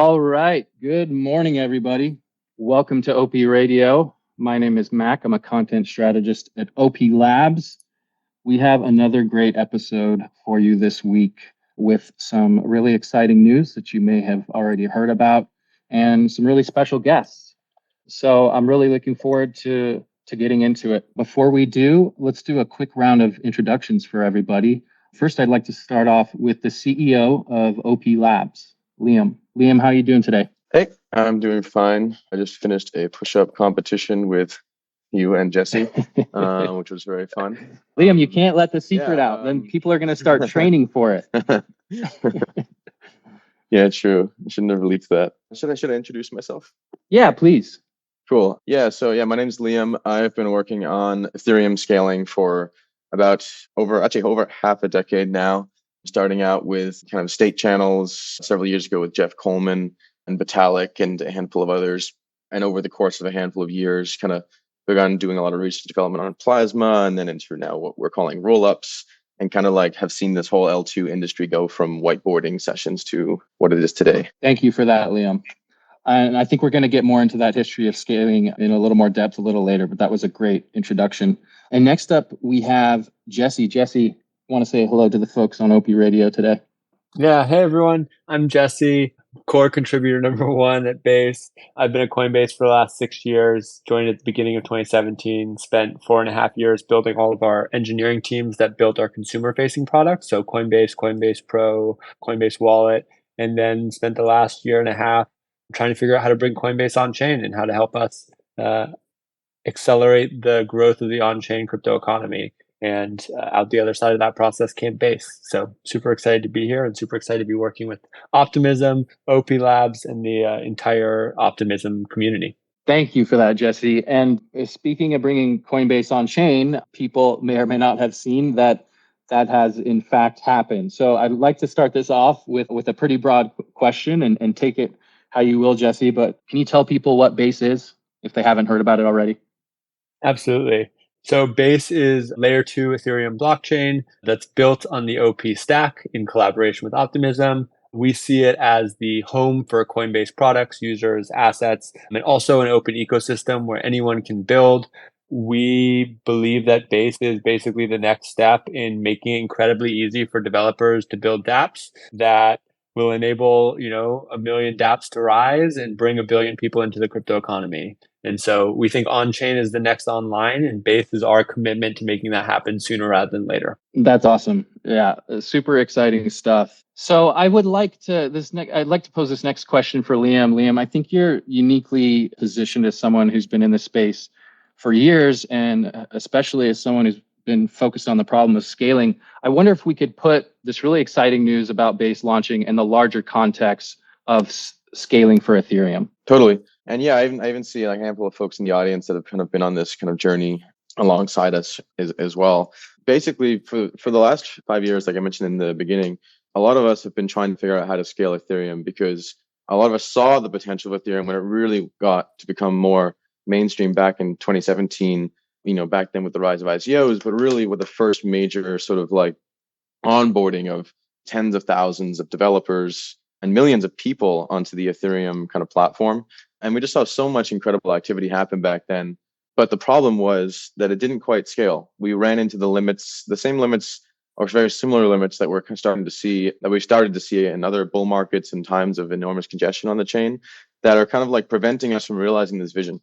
All right. Good morning, everybody. Welcome to OP Radio. My name is Mac. I'm a content strategist at OP Labs. We have another great episode for you this week with some really exciting news that you may have already heard about and some really special guests. So I'm really looking forward to getting into it. Before we do, let's do a quick round of introductions for everybody. First, I'd like to start off with the CEO of OP Labs, Liam. Liam, how are you doing today? Hey, I'm doing fine. I just finished a push-up competition with you and Jesse, which was very fun. Liam, you can't let the secret out. Then people are going to start training for it. Yeah, true. I should never leak that. Should I introduce myself? Yeah, please. Cool. Yeah, my name's Liam. I've been working on Ethereum scaling for about over half a decade now, starting out with kind of state channels several years ago with Jeff Coleman and Pollak and a handful of others. And over the course of a handful of years, kind of begun doing a lot of research development on plasma and then into now what we're calling roll-ups, and kind of like have seen this whole L2 industry go from whiteboarding sessions to what it is today. Thank you for that, Liam. And I think we're going to get more into that history of scaling in a little more depth a little later, but that was a great introduction. And next up, we have Jesse. Jesse, want to say hello to the folks on OP Radio today? Yeah. Hey, everyone. I'm Jesse, core contributor number one at Base. I've been at Coinbase for the last 6 years, joined at the beginning of 2017, spent 4.5 years building all of our engineering teams that built our consumer-facing products. So Coinbase, Coinbase Pro, Coinbase Wallet, and then spent the last 1.5 years trying to figure out how to bring Coinbase on-chain and how to help us accelerate the growth of the on-chain crypto economy. And out the other side of that process came Base. So super excited to be here and super excited to be working with Optimism, OP Labs, and the entire Optimism community. Thank you for that, Jesse. And speaking of bringing Coinbase on chain, people may or may not have seen that has in fact happened. So I'd like to start this off with a pretty broad question and take it how you will, Jesse. But can you tell people what Base is if they haven't heard about it already? Absolutely. So Base is layer 2 Ethereum blockchain that's built on the OP stack in collaboration with Optimism. We see it as the home for Coinbase products, users, assets, and also an open ecosystem where anyone can build. We believe that Base is basically the next step in making it incredibly easy for developers to build dApps that will enable, 1 million dApps to rise and bring 1 billion people into the crypto economy. And so we think on-chain is the next online, and Base is our commitment to making that happen sooner rather than later. That's awesome. Yeah, super exciting stuff. So I'd like to pose this next question for Liam. Liam, I think you're uniquely positioned as someone who's been in this space for years, and especially as someone who's been focused on the problem of scaling. I wonder if we could put this really exciting news about Base launching in the larger context of scaling for Ethereum. Totally. And yeah, I even see like a handful of folks in the audience that have kind of been on this kind of journey alongside us as well. Basically, for the last 5 years, like I mentioned in the beginning, a lot of us have been trying to figure out how to scale Ethereum because a lot of us saw the potential of Ethereum when it really got to become more mainstream back in 2017, back then with the rise of ICOs, but really with the first major sort of like onboarding of tens of thousands of developers and millions of people onto the Ethereum kind of platform. And we just saw so much incredible activity happen back then. But the problem was that it didn't quite scale. We ran into the same limits or very similar limits that we started to see in other bull markets and times of enormous congestion on the chain that are kind of like preventing us from realizing this vision.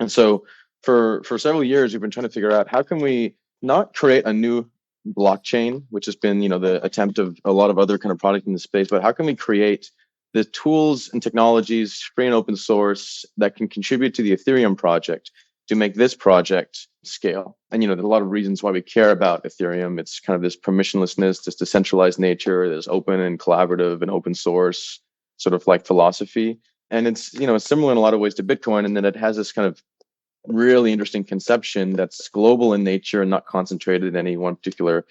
And so for several years, we've been trying to figure out how can we not create a new blockchain, which has been, the attempt of a lot of other kind of product in the space, but how can we create the tools and technologies, free and open source, that can contribute to the Ethereum project to make this project scale? And, there's a lot of reasons why we care about Ethereum. It's kind of this permissionlessness, this decentralized nature, this open and collaborative and open source sort of like philosophy. And it's, it's similar in a lot of ways to Bitcoin, in that it has this kind of really interesting conception that's global in nature and not concentrated in any one particular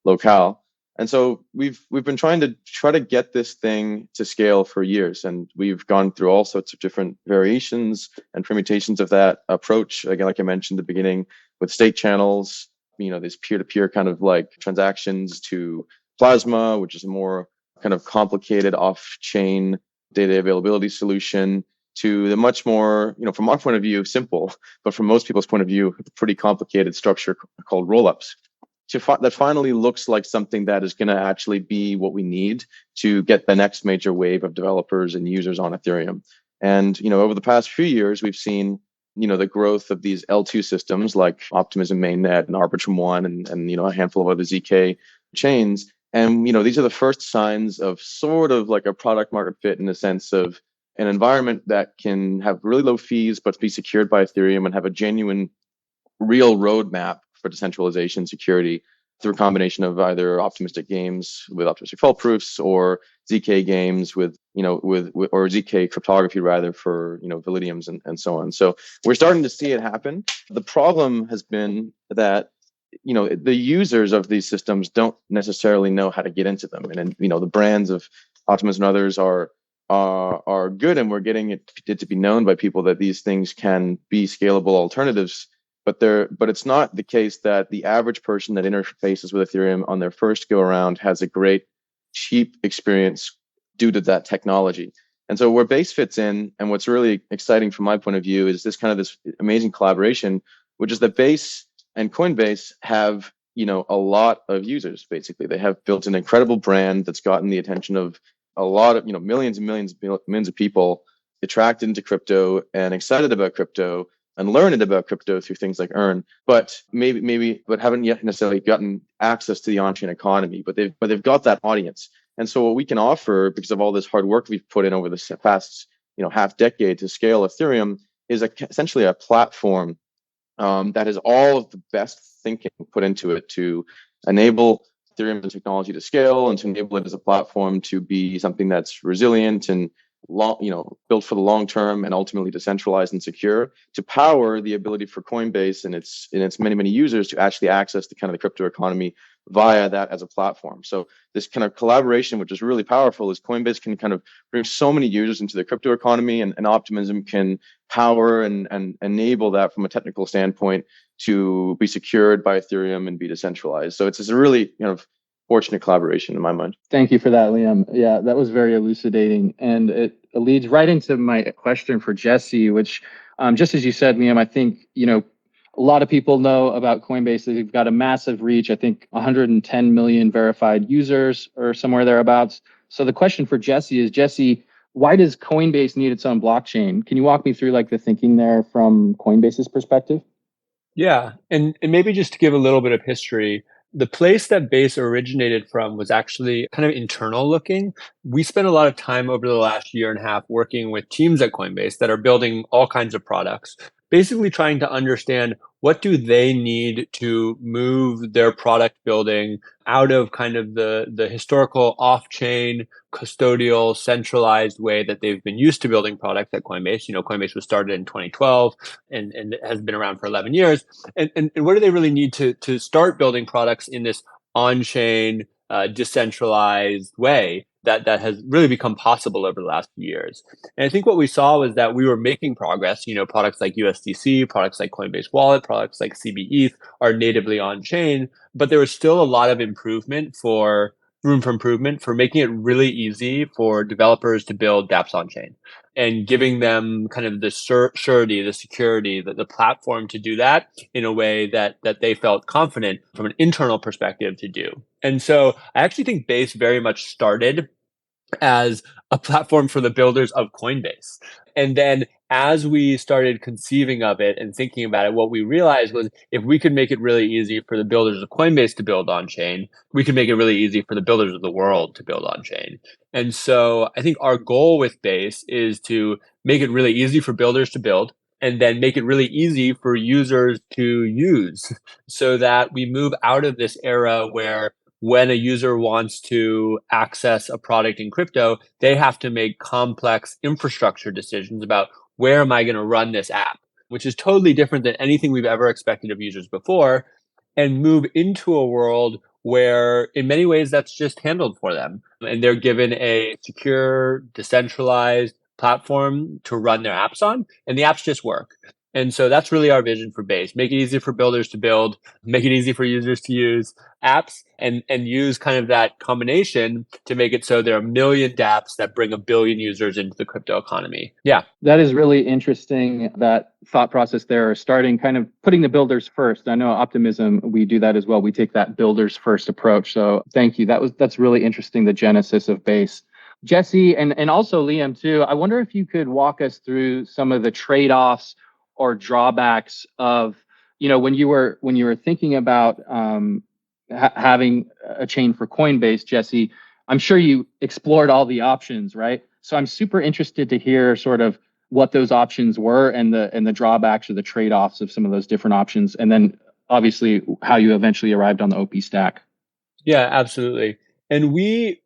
locale. And so we've been trying to get this thing to scale for years, and we've gone through all sorts of different variations and permutations of that approach. Again, like I mentioned at the beginning, with state channels, these peer-to-peer kind of like transactions, to Plasma, which is a more kind of complicated off-chain data availability solution to the much more, from our point of view, simple, but from most people's point of view, pretty complicated structure called rollups. That finally looks like something that is going to actually be what we need to get the next major wave of developers and users on Ethereum. And, over the past few years, we've seen, the growth of these L2 systems like Optimism Mainnet and Arbitrum One and a handful of other ZK chains. And, these are the first signs of sort of like a product market fit in the sense of an environment that can have really low fees, but be secured by Ethereum and have a genuine, real roadmap for decentralization security through a combination of either optimistic games with optimistic fault proofs or ZK games with or ZK cryptography rather for, validiums and so on. So we're starting to see it happen. The problem has been that, the users of these systems don't necessarily know how to get into them. And, the brands of Optimism and others are good, and we're getting it to be known by people that these things can be scalable alternatives. But it's not the case that the average person that interfaces with Ethereum on their first go around has a great, cheap experience due to that technology. And so where Base fits in, and what's really exciting from my point of view, is this amazing collaboration, which is that Base and Coinbase have, a lot of users. Basically, they have built an incredible brand that's gotten the attention of a lot of, millions and millions of people attracted into crypto and excited about crypto and learned about crypto through things like Earn, but but haven't yet necessarily gotten access to the on-chain economy. But they've got that audience, and so what we can offer, because of all this hard work we've put in over the past half decade to scale Ethereum, is essentially a platform that has all of the best thinking put into it to enable Ethereum technology to scale and to enable it as a platform to be something that's resilient and built for the long term and ultimately decentralized and secure, to power the ability for Coinbase and its many users to actually access the kind of the crypto economy via that as a platform. So this kind of collaboration, which is really powerful, is Coinbase can kind of bring so many users into the crypto economy, and Optimism can power and enable that from a technical standpoint to be secured by Ethereum and be decentralized. So it's a really fortunate collaboration in my mind. Thank you for that, Liam. Yeah, that was very elucidating. And it leads right into my question for Jesse, which just as you said, Liam, I think, a lot of people know about Coinbase. They've got a massive reach, I think 110 million verified users or somewhere thereabouts. So the question for Jesse is, Jesse, why does Coinbase need its own blockchain? Can you walk me through like the thinking there from Coinbase's perspective? Yeah, and maybe just to give a little bit of history, the place that Base originated from was actually kind of internal looking. We spent a lot of time over the last year and a half working with teams at Coinbase that are building all kinds of products, basically trying to understand what do they need to move their product building out of kind of the historical off-chain, custodial, centralized way that they've been used to building products at Coinbase. Coinbase was started in 2012 and has been around for 11 years. And what do they really need to start building products in this on-chain, decentralized way that has really become possible over the last few years? And I think what we saw was that we were making progress. Products like USDC, products like Coinbase Wallet, products like CBETH are natively on-chain, but there was still a lot of room for improvement for making it really easy for developers to build dApps on-chain and giving them kind of the surety, the security, the platform to do that in a way that they felt confident from an internal perspective to do. And so I actually think Base very much started as a platform for the builders of Coinbase. And then as we started conceiving of it and thinking about it, what we realized was if we could make it really easy for the builders of Coinbase to build on chain, we could make it really easy for the builders of the world to build on chain. And so I think our goal with Base is to make it really easy for builders to build and then make it really easy for users to use so that we move out of this era where when a user wants to access a product in crypto, they have to make complex infrastructure decisions about where am I going to run this app, which is totally different than anything we've ever expected of users before, and move into a world where in many ways that's just handled for them. And they're given a secure, decentralized platform to run their apps on, and the apps just work. And so that's really our vision for Base. Make it easy for builders to build, make it easy for users to use apps, and use kind of that combination to make it so there are a million dApps that bring a billion users into the crypto economy. Yeah. That is really interesting, that thought process there, starting kind of putting the builders first. I know Optimism, we do that as well. We take that builders first approach. So thank you. That's really interesting, the genesis of Base. Jesse, and also Liam too, I wonder if you could walk us through some of the trade-offs or drawbacks of, when you were thinking about having a chain for Coinbase, Jesse. I'm sure you explored all the options, right? So I'm super interested to hear sort of what those options were and the drawbacks or the trade-offs of some of those different options, and then obviously how you eventually arrived on the OP stack. Yeah, absolutely. And we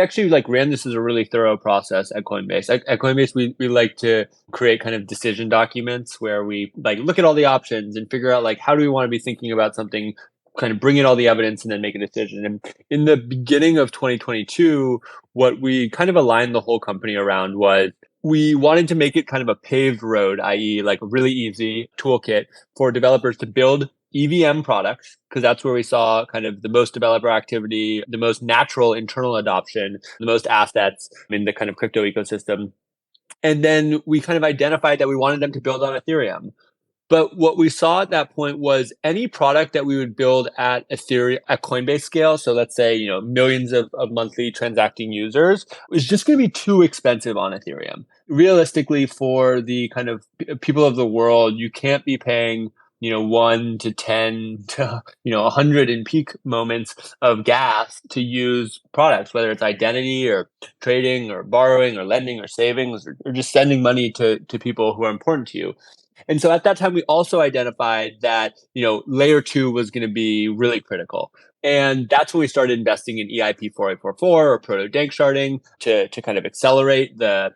actually like ran this as a really thorough process at Coinbase. At Coinbase, we like to create kind of decision documents where we like look at all the options and figure out like how do we want to be thinking about something, kind of bring in all the evidence and then make a decision. And in the beginning of 2022, what we kind of aligned the whole company around was we wanted to make it kind of a paved road, i.e., like a really easy toolkit for developers to build EVM products, because that's where we saw kind of the most developer activity, the most natural internal adoption, the most assets in the kind of crypto ecosystem. And then we kind of identified that we wanted them to build on Ethereum. But what we saw at that point was any product that we would build at Ethereum, at Coinbase scale, so let's say, millions of monthly transacting users, was just going to be too expensive on Ethereum. Realistically, for the kind of people of the world, you can't be paying 1 to 10 to 100 in peak moments of gas to use products, whether it's identity or trading or borrowing or lending or savings or just sending money to people who are important to you. And so at that time, we also identified that, layer 2 was going to be really critical. And that's when we started investing in EIP 4844 or proto dank sharding to kind of accelerate the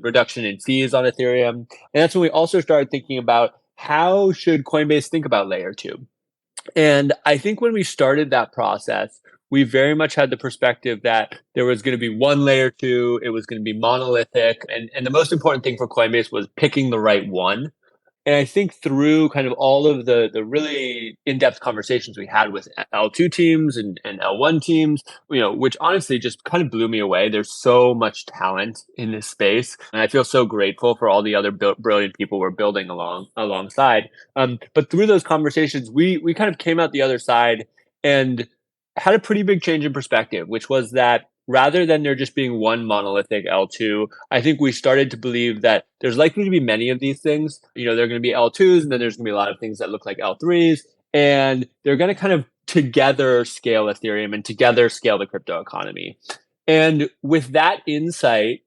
reduction in fees on Ethereum. And that's when we also started thinking about how should Coinbase think about layer 2. And I think when we started that process, we very much had the perspective that there was going to be one layer 2, it was going to be monolithic. And the most important thing for Coinbase was picking the right one. And I think through kind of all of the really in-depth conversations we had with L2 teams and L1 teams, which honestly just kind of blew me away. There's so much talent in this space. And I feel so grateful for all the other brilliant people we're building alongside. But through those conversations, we kind of came out the other side and had a pretty big change in perspective, which was that rather than there just being one monolithic L2, I think we started to believe that there's likely to be many of these things. There are going to be L2s, and then there's going to be a lot of things that look like L3s, and they're going to kind of together scale Ethereum and together scale the crypto economy. And with that insight,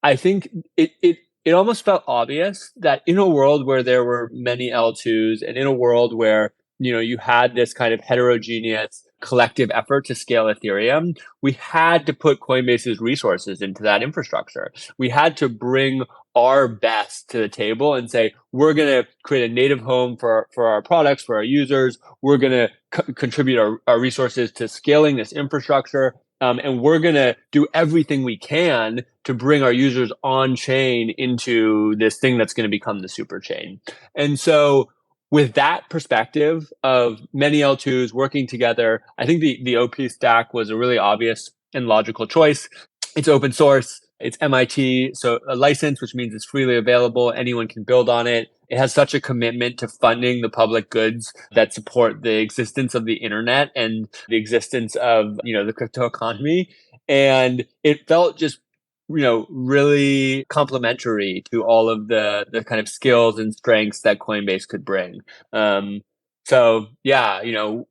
I think it almost felt obvious that in a world where there were many L2s and in a world where you had this kind of heterogeneous collective effort to scale Ethereum, we had to put Coinbase's resources into that infrastructure. We had to bring our best to the table and say, we're going to create a native home for our products, for our users. We're going to contribute our resources to scaling this infrastructure. And we're going to do everything we can to bring our users on chain into this thing that's going to become the super chain. And so with that perspective of many L2s working together, I think the OP stack was a really obvious and logical choice. It's open source. It's MIT, so a license, which means it's freely available. Anyone can build on it. It has such a commitment to funding the public goods that support the existence of the internet and the existence of, the crypto economy. And it felt just really complementary to all of the kind of skills and strengths that Coinbase could bring. So yeah,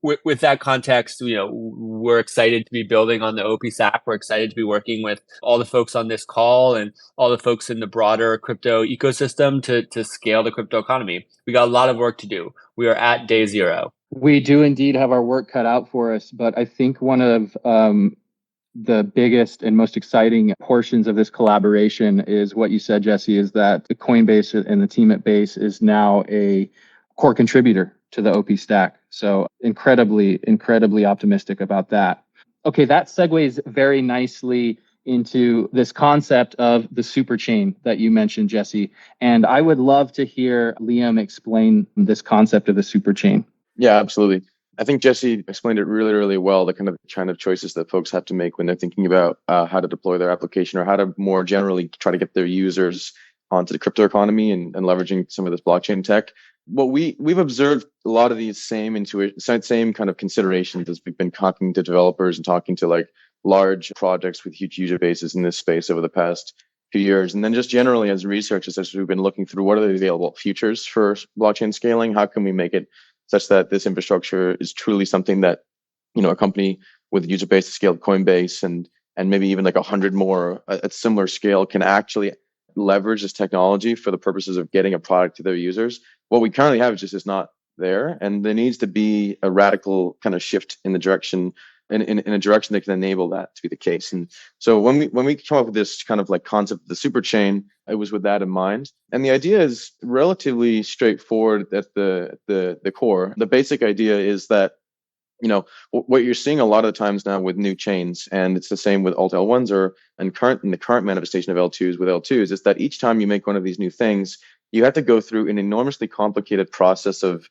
with that context, we're excited to be building on the OP stack. We're excited to be working with all the folks on this call and all the folks in the broader crypto ecosystem to scale the crypto economy. We got a lot of work to do. We are at day 0. We do indeed have our work cut out for us, but I think one of the biggest and most exciting portions of this collaboration is what you said, Jesse, is that the Coinbase and the team at Base is now a core contributor to the OP stack. So incredibly optimistic about that. Okay, that segues very nicely into this concept of the super chain that you mentioned, Jesse. And I would love to hear Liam explain this concept of the super chain. Yeah, absolutely. I think Jesse explained it really, really well, the kind of choices that folks have to make when they're thinking about how to deploy their application or how to more generally try to get their users onto the crypto economy and leveraging some of this blockchain tech. What we've observed a lot of these same kind of considerations as we've been talking to developers and talking to like large projects with huge user bases in this space over the past few years. And then just generally as researchers, as we've been looking through what are the available futures for blockchain scaling, how can we make it such that this infrastructure is truly something that, a company with a user base to scale Coinbase and maybe even like 100 more at similar scale can actually leverage this technology for the purposes of getting a product to their users. What we currently have is not there, and there needs to be a radical kind of shift in the direction in a direction that can enable that to be the case. And so when we come up with this kind of like concept of the super chain, it was with that in mind. And the idea is relatively straightforward at the core. The basic idea is that what you're seeing a lot of the times now with new chains, and it's the same with alt L1s in the current manifestation of L2s with L2s, is that each time you make one of these new things, you have to go through an enormously complicated process of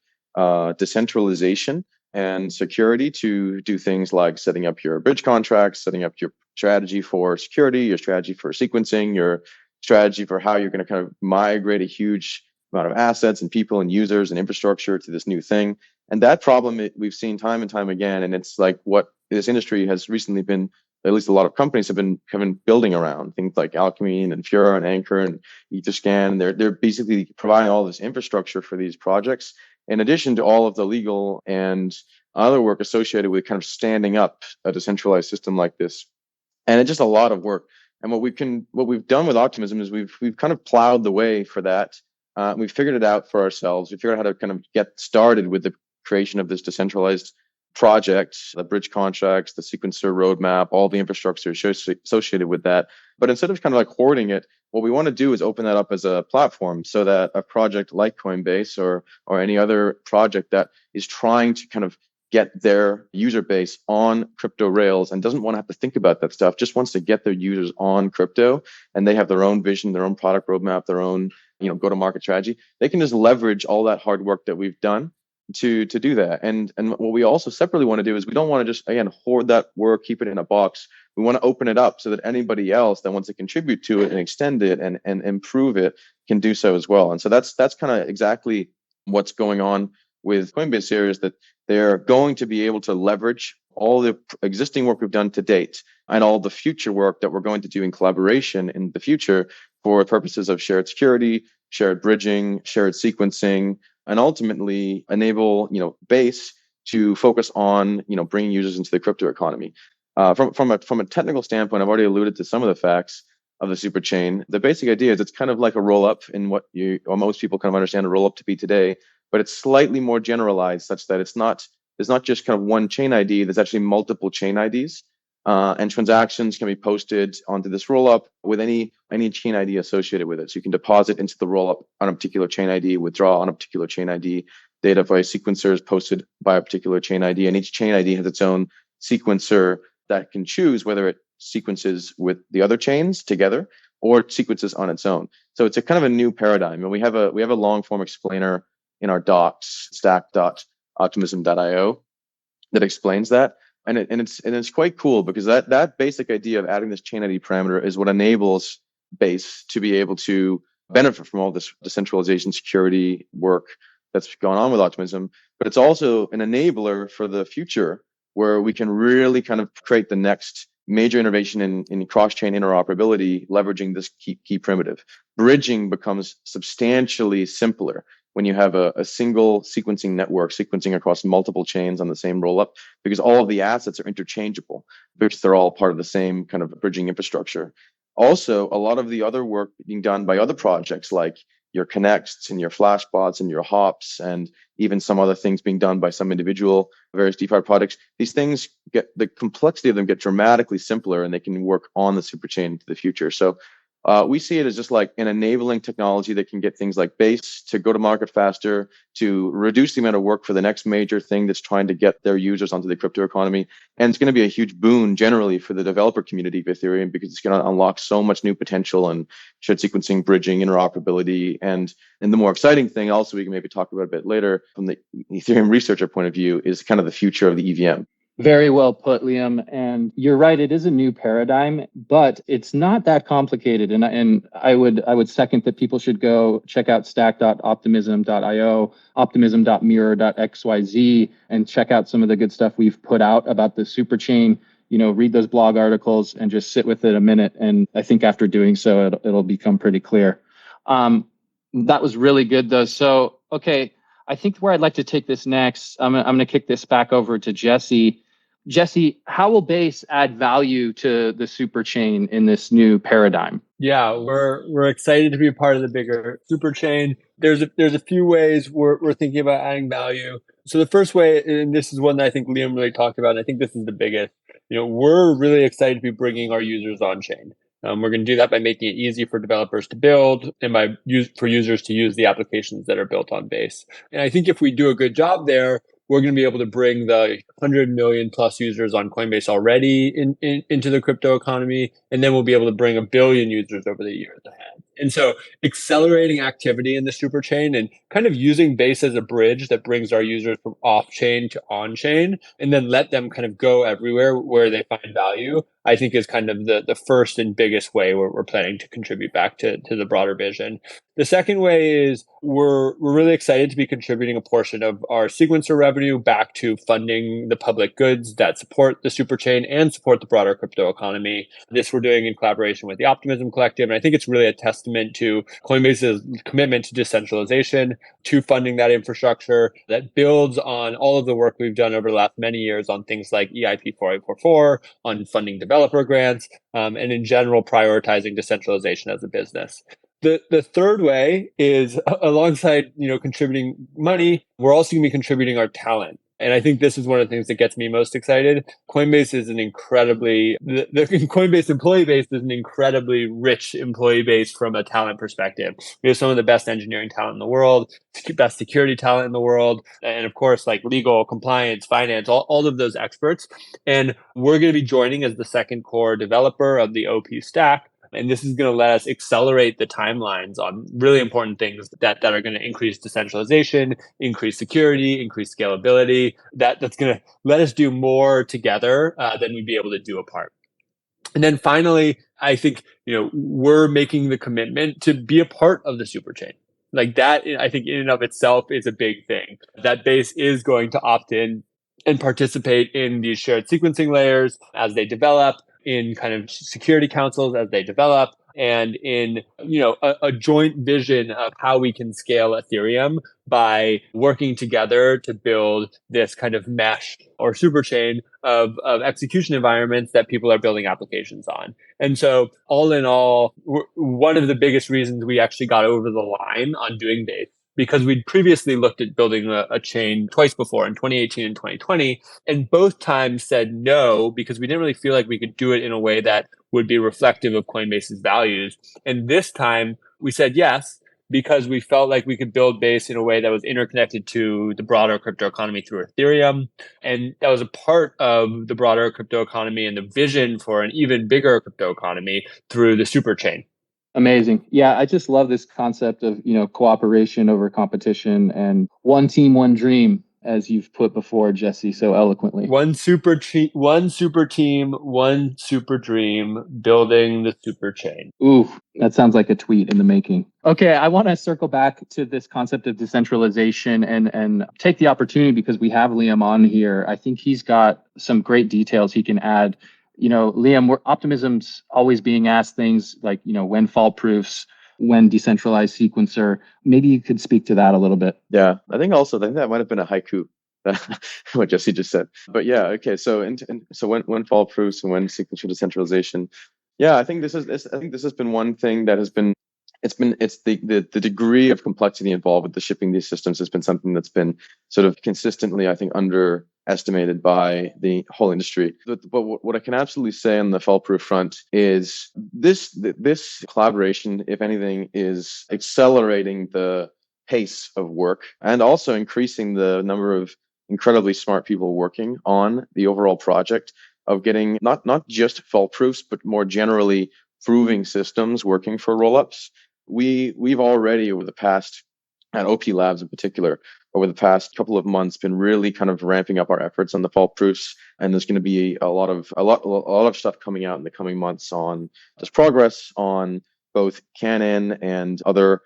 decentralization and security to do things like setting up your bridge contracts, setting up your strategy for security, your strategy for sequencing, your strategy for how you're going to kind of migrate a huge amount of assets and people and users and infrastructure to this new thing. And that problem we've seen time and time again. And it's like what this industry has recently been, at least a lot of companies have been building around things like Alchemy and Fura and Anchor and Etherscan. They're basically providing all this infrastructure for these projects, in addition to all of the legal and other work associated with kind of standing up a decentralized system like this. And it's just a lot of work. And what we've done with Optimism is we've kind of plowed the way for that. We've figured it out for ourselves. We figured out how to kind of get started with the creation of this decentralized project, the bridge contracts, the sequencer roadmap, all the infrastructure associated with that. But instead of kind of like hoarding it, what we want to do is open that up as a platform so that a project like Coinbase or any other project that is trying to kind of get their user base on crypto rails and doesn't want to have to think about that stuff, just wants to get their users on crypto, and they have their own vision, their own product roadmap, their own go-to-market strategy. They can just leverage all that hard work that we've done to do that. And what we also separately want to do is we don't want to just, again, hoard that work, keep it in a box. We want to open it up so that anybody else that wants to contribute to it and extend it and improve it can do so as well. And so that's kind of exactly what's going on with Coinbase here, is that they're going to be able to leverage all the existing work we've done to date and all the future work that we're going to do in collaboration in the future for purposes of shared security, shared bridging, shared sequencing, and ultimately enable Base to focus on bringing users into the crypto economy. From a technical standpoint, I've already alluded to some of the facts of the super chain. The basic idea is it's kind of like a roll up in what most people kind of understand a roll up to be today, but it's slightly more generalized such that there's not just kind of one chain ID. There's actually multiple chain IDs. And transactions can be posted onto this rollup with any chain ID associated with it. So you can deposit into the rollup on a particular chain ID, withdraw on a particular chain ID. Data via sequencer is posted by a particular chain ID, and each chain ID has its own sequencer that can choose whether it sequences with the other chains together or sequences on its own. So it's a kind of a new paradigm, and we have a long form explainer in our docs, stack.optimism.io, that explains that. And it's quite cool because that basic idea of adding this chain ID parameter is what enables Base to be able to benefit from all this decentralization security work that's gone on with Optimism. But it's also an enabler for the future where we can really kind of create the next major innovation in cross-chain interoperability, leveraging this key primitive. Bridging becomes substantially simpler when you have a single sequencing network sequencing across multiple chains on the same rollup, because all of the assets are interchangeable because they're all part of the same kind of bridging infrastructure. Also, a lot of the other work being done by other projects like your Connects and your Flashbots and your Hops, and even some other things being done by some individual various DeFi projects, these things the complexity of them get dramatically simpler, and they can work on the superchain into the future. So We see it as just like an enabling technology that can get things like Base to go to market faster, to reduce the amount of work for the next major thing that's trying to get their users onto the crypto economy. And it's going to be a huge boon generally for the developer community of Ethereum, because it's going to unlock so much new potential and shared sequencing, bridging, interoperability. And the more exciting thing also we can maybe talk about a bit later from the Ethereum researcher point of view is kind of the future of the EVM. Very well put, Liam. And you're right, it is a new paradigm, but it's not that complicated. And I would second that people should go check out stack.optimism.io, optimism.mirror.xyz, and check out some of the good stuff we've put out about the superchain. Read those blog articles and just sit with it a minute. And I think after doing so, it'll become pretty clear. That was really good, though. So, okay, I think where I'd like to take this next, I'm going to kick this back over to Jesse. Jesse, how will Base add value to the super chain in this new paradigm? Yeah, we're excited to be a part of the bigger super chain. There's a few ways we're thinking about adding value. So the first way, and this is one that I think Liam really talked about, and I think this is the biggest, we're really excited to be bringing our users on chain. We're going to do that by making it easy for developers to build and for users to use the applications that are built on Base. And I think if we do a good job there, we're going to be able to bring the 100 million plus users on Coinbase already into the crypto economy. And then we'll be able to bring 1 billion users over the years ahead. And so accelerating activity in the super chain and kind of using Base as a bridge that brings our users from off chain to on chain, and then let them kind of go everywhere where they find value, I think is kind of the first and biggest way we're planning to contribute back to the broader vision. The second way is we're really excited to be contributing a portion of our sequencer revenue back to funding the public goods that support the super chain and support the broader crypto economy. This we're doing in collaboration with the Optimism Collective. And I think it's really a testament to Coinbase's commitment to decentralization, to funding that infrastructure that builds on all of the work we've done over the last many years on things like EIP 4844, on funding developer grants, and in general, prioritizing decentralization as a business. The third way is alongside, contributing money, we're also going to be contributing our talent. And I think this is one of the things that gets me most excited. Coinbase is the Coinbase employee base is an incredibly rich employee base from a talent perspective. We have some of the best engineering talent in the world, best security talent in the world, and of course, like legal, compliance, finance, all of those experts. And we're going to be joining as the second core developer of the OP stack. And this is going to let us accelerate the timelines on really important things that are going to increase decentralization, increase security, increase scalability. That's going to let us do more together than we'd be able to do apart. And then finally, I think, we're making the commitment to be a part of the super chain. Like that, I think in and of itself is a big thing. That Base is going to opt in and participate in these shared sequencing layers as they develop, in kind of security councils as they develop, and in a joint vision of how we can scale Ethereum by working together to build this kind of mesh or super chain of execution environments that people are building applications on. And so all in all, one of the biggest reasons we actually got over the line on doing Base, because we'd previously looked at building a chain twice before, in 2018 and 2020, and both times said no, because we didn't really feel like we could do it in a way that would be reflective of Coinbase's values. And this time we said yes, because we felt like we could build Base in a way that was interconnected to the broader crypto economy through Ethereum. And that was a part of the broader crypto economy and the vision for an even bigger crypto economy through the super chain. Amazing. Yeah, I just love this concept of, cooperation over competition and one team, one dream, as you've put before, Jesse, so eloquently. One super team, one super dream, building the super chain. Ooh, that sounds like a tweet in the making. Okay, I want to circle back to this concept of decentralization and take the opportunity, because we have Liam on here. I think he's got some great details he can add. Liam, Optimism's always being asked things like, when fault proofs, when decentralized sequencer. Maybe you could speak to that a little bit. Yeah, I think that might have been a haiku, what Jesse just said. But yeah, okay. So when fault proofs and when sequencer decentralization. Yeah, I think this has been one thing that has been it's the degree of complexity involved with the shipping these systems has been something that's been sort of consistently, I think, underestimated by the whole industry. But what I can absolutely say on the fault-proof front is this collaboration, if anything, is accelerating the pace of work and also increasing the number of incredibly smart people working on the overall project of getting not just fault proofs, but more generally proving systems working for rollups. We've already over the past, at OP Labs in particular, over the past couple of months, been really kind of ramping up our efforts on the fault proofs, and there's going to be a lot of stuff coming out in the coming months on just progress on both Canon and other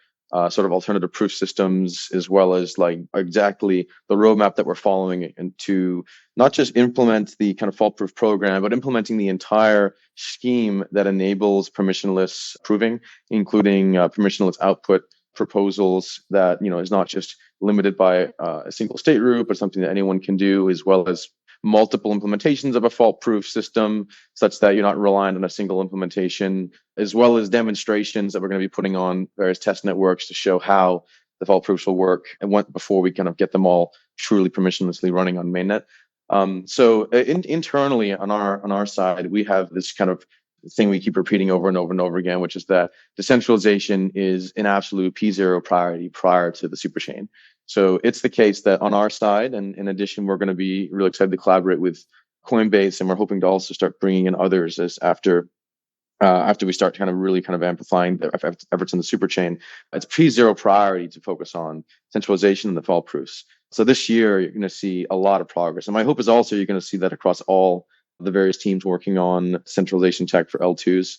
sort of alternative proof systems, as well as like exactly the roadmap that we're following, and to not just implement the kind of fault proof program, but implementing the entire scheme that enables permissionless proving, including permissionless output proposals that, is not just limited by a single state root, but something that anyone can do, as well as multiple implementations of a fault-proof system such that you're not reliant on a single implementation, as well as demonstrations that we're going to be putting on various test networks to show how the fault-proofs will work and before we kind of get them all truly permissionlessly running on mainnet. Internally on our side, we have this kind of thing we keep repeating over and over and over again, which is that decentralization is an absolute P0 priority prior to the superchain. So it's the case that on our side, and in addition, we're going to be really excited to collaborate with Coinbase, and we're hoping to also start bringing in others as after we start kind of amplifying the efforts in the superchain. It's P0 priority to focus on centralization and the fault proofs. So this year, you're going to see a lot of progress. And my hope is also you're going to see that across all the various teams working on centralization tech for L2s.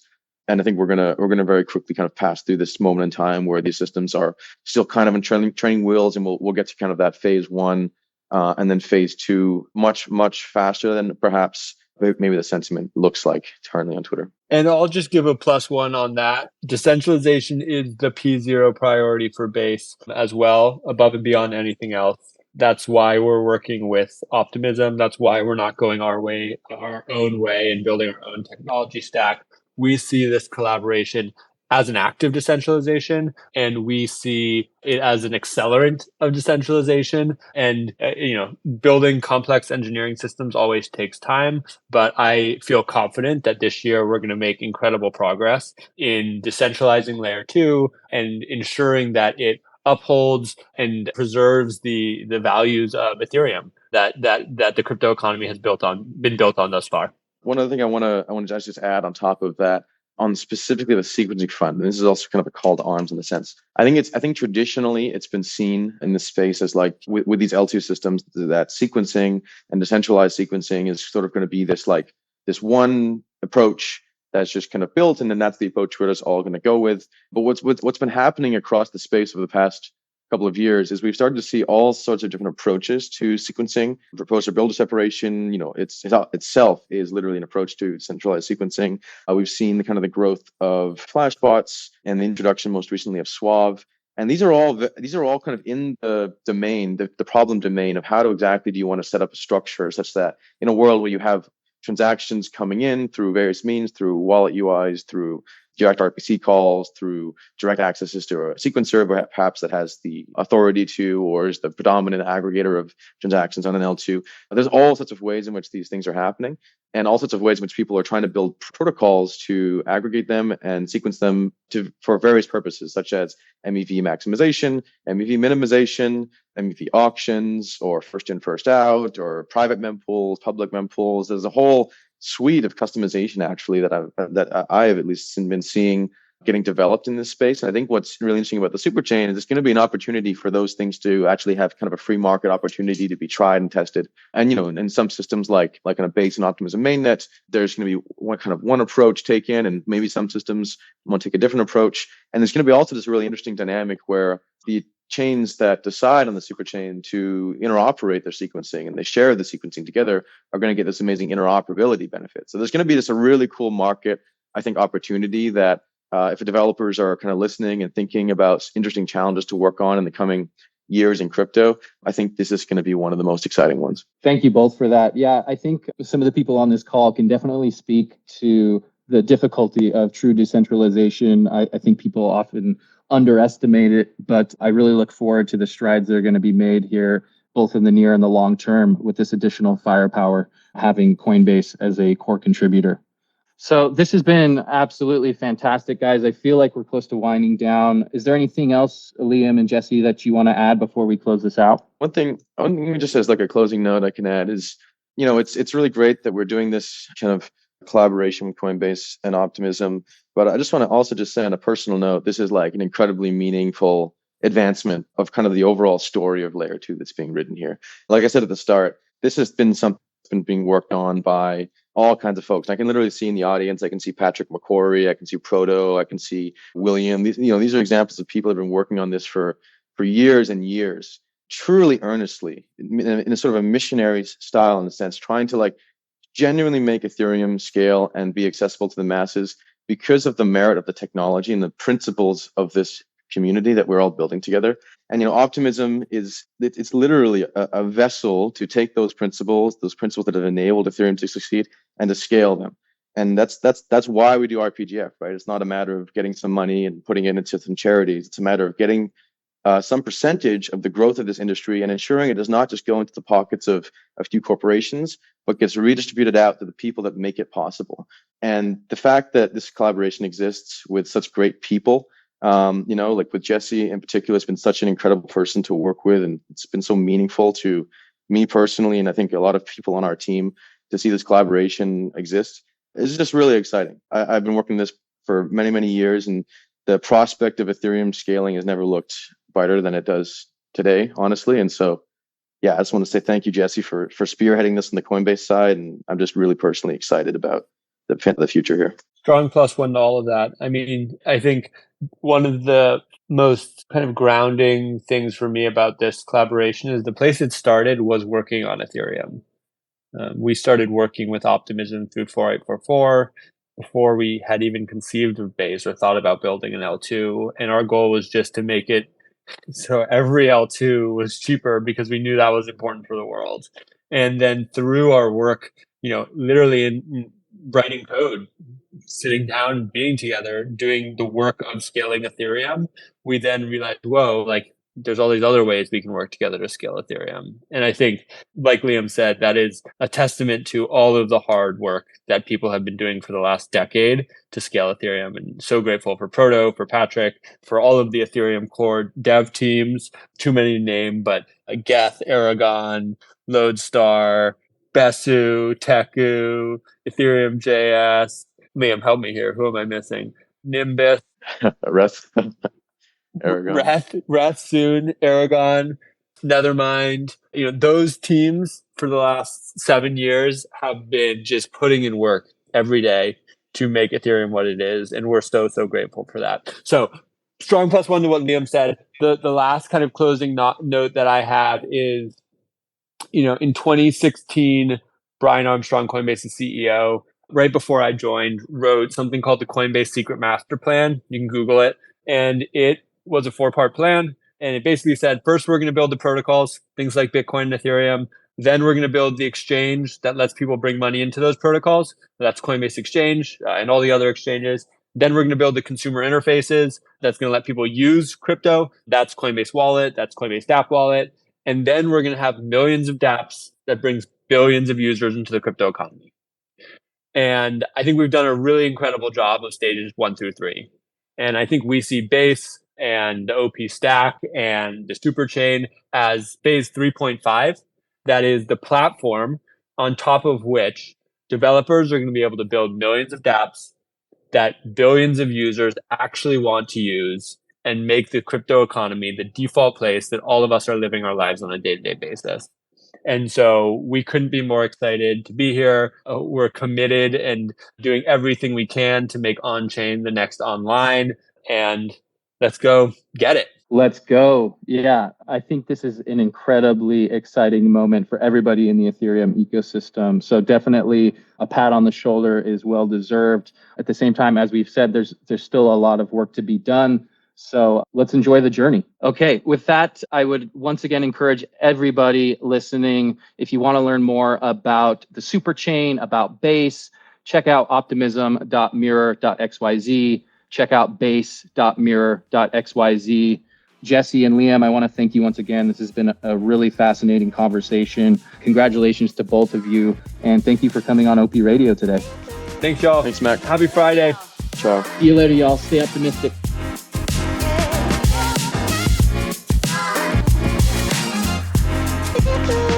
And I think we're gonna very quickly kind of pass through this moment in time where these systems are still kind of in training wheels, and we'll get to kind of that phase one and then phase two much faster than perhaps maybe the sentiment looks like currently on Twitter. And I'll just give a +1 on that. Decentralization is the P0 priority for Base as well, above and beyond anything else. That's why we're working with Optimism. That's why we're not going our own way and building our own technology stack. We see this collaboration as an active decentralization, and we see it as an accelerant of decentralization. And, building complex engineering systems always takes time, but I feel confident that this year we're going to make incredible progress in decentralizing layer 2 and ensuring that it upholds and preserves the values of Ethereum that the crypto economy has been built on thus far. One other thing I want to just add on top of that, on specifically the sequencing front, and this is also kind of a call to arms in a sense. I think traditionally it's been seen in this space as like with these L2 systems that sequencing and decentralized sequencing is sort of going to be this one approach that's just kind of built, and then that's the approach we're just all going to go with. But what's been happening across the space over the past couple of years is we've started to see all sorts of different approaches to sequencing. Proposer builder separation, itself is literally an approach to centralized sequencing. We've seen the growth of flashbots and the introduction most recently of Suave. And these are all kind of in the domain, the problem domain of how exactly do you want to set up a structure such that in a world where you have transactions coming in through various means, through wallet UIs, through direct RPC calls, through direct accesses to a sequencer, perhaps that has the authority to, or is the predominant aggregator of transactions on an L2. There's all sorts of ways in which these things are happening, and all sorts of ways in which people are trying to build protocols to aggregate them and sequence them for various purposes, such as MEV maximization, MEV minimization, MEV auctions, or first in, first out, or private mempools, public mempools. There's a whole suite of customization actually that I have at least been seeing getting developed in this space. And I think what's really interesting about the superchain is it's going to be an opportunity for those things to actually have kind of a free market opportunity to be tried and tested. And in some systems like on a Base and Optimism mainnet, there's going to be one approach taken, and maybe some systems want to take a different approach. And there's going to be also this really interesting dynamic where the chains that decide on the superchain to interoperate their sequencing and they share the sequencing together are going to get this amazing interoperability benefit. So there's going to be a really cool market, I think, opportunity that if developers are kind of listening and thinking about interesting challenges to work on in the coming years in crypto, I think this is going to be one of the most exciting ones. Thank you both for that. Yeah, I think some of the people on this call can definitely speak to the difficulty of true decentralization. I think people often underestimate it, but I really look forward to the strides that are going to be made here, both in the near and the long term, with this additional firepower, having Coinbase as a core contributor. So this has been absolutely fantastic, guys. I feel like we're close to winding down. Is there anything else, Liam and Jesse, that you want to add before we close this out? One thing just as like a closing note I can add is, it's really great that we're doing this kind of collaboration with Coinbase and Optimism. But I just want to also just say on a personal note, this is like an incredibly meaningful advancement of kind of the overall story of layer two that's being written here. Like I said at the start, this has been something that's been being worked on by all kinds of folks. I can literally see in the audience, I can see Patrick McCrory, I can see Proto, I can see William. These are examples of people that have been working on this for years and years, truly earnestly, in a sort of a missionary style, in a sense, trying to like genuinely make Ethereum scale and be accessible to the masses because of the merit of the technology and the principles of this community that we're all building together. And Optimism it's literally a vessel to take those principles that have enabled Ethereum to succeed and to scale them. And that's why we do RPGF, right? It's not a matter of getting some money and putting it into some charities. It's a matter of getting some percentage of the growth of this industry and ensuring it does not just go into the pockets of a few corporations, but gets redistributed out to the people that make it possible. And the fact that this collaboration exists with such great people, like with Jesse in particular, has been such an incredible person to work with. And it's been so meaningful to me personally. And I think a lot of people on our team to see this collaboration exist. It's just really exciting. I've been working this for many, many years, and the prospect of Ethereum scaling has never looked brighter than it does today, honestly. And so, yeah, I just want to say thank you, Jesse, for spearheading this on the Coinbase side. And I'm just really personally excited about the future here. Strong +1 to all of that. I mean, I think one of the most kind of grounding things for me about this collaboration is the place it started was working on Ethereum. We started working with Optimism through 4844 before we had even conceived of Base or thought about building an L2. And our goal was just to make it so every L2 was cheaper because we knew that was important for the world. And then through our work, literally in writing code, sitting down, being together, doing the work of scaling Ethereum, we then realized, whoa, like there's all these other ways we can work together to scale Ethereum. And I think, like Liam said, that is a testament to all of the hard work that people have been doing for the last decade to scale Ethereum. And so grateful for Proto, for Patrick, for all of the Ethereum core dev teams, too many to name, but Geth, Aragon, Lodestar, Besu, Teku, Ethereum JS. Liam, help me here. Who am I missing? Nimbus. Rest. Aragon. Wrath soon, Aragon, Nethermind. Those teams for the last 7 years have been just putting in work every day to make Ethereum what it is. And we're so grateful for that. So strong +1 to what Liam said. The last kind of closing note that I have is, in 2016, Brian Armstrong, Coinbase's CEO, right before I joined, wrote something called the Coinbase Secret Master Plan. You can Google it. And it was a 4-part plan. And it basically said, first, we're going to build the protocols, things like Bitcoin and Ethereum. Then we're going to build the exchange that lets people bring money into those protocols. That's Coinbase Exchange and all the other exchanges. Then we're going to build the consumer interfaces that's going to let people use crypto. That's Coinbase Wallet. That's Coinbase DApp Wallet. And then we're going to have millions of dApps that brings billions of users into the crypto economy. And I think we've done a really incredible job of stages 1 through 3. And I think we see Base and the OP stack and the super chain as phase 3.5. That is the platform on top of which developers are going to be able to build millions of dApps that billions of users actually want to use and make the crypto economy the default place that all of us are living our lives on a day-to-day basis. And so we couldn't be more excited to be here. We're committed and doing everything we can to make on-chain the next online. And let's go get it. Let's go. Yeah, I think this is an incredibly exciting moment for everybody in the Ethereum ecosystem. So definitely a pat on the shoulder is well deserved. At the same time, as we've said, there's still a lot of work to be done. So let's enjoy the journey. Okay, with that, I would once again encourage everybody listening, if you want to learn more about the super chain, about Base, check out optimism.mirror.xyz. Check out base.mirror.xyz. Jesse and Liam, I want to thank you once again. This has been a really fascinating conversation. Congratulations to both of you. And thank you for coming on OP Radio today. Thanks, y'all. Thanks, Mac. Happy Friday. Ciao. See you later, y'all. Stay optimistic. Thank you.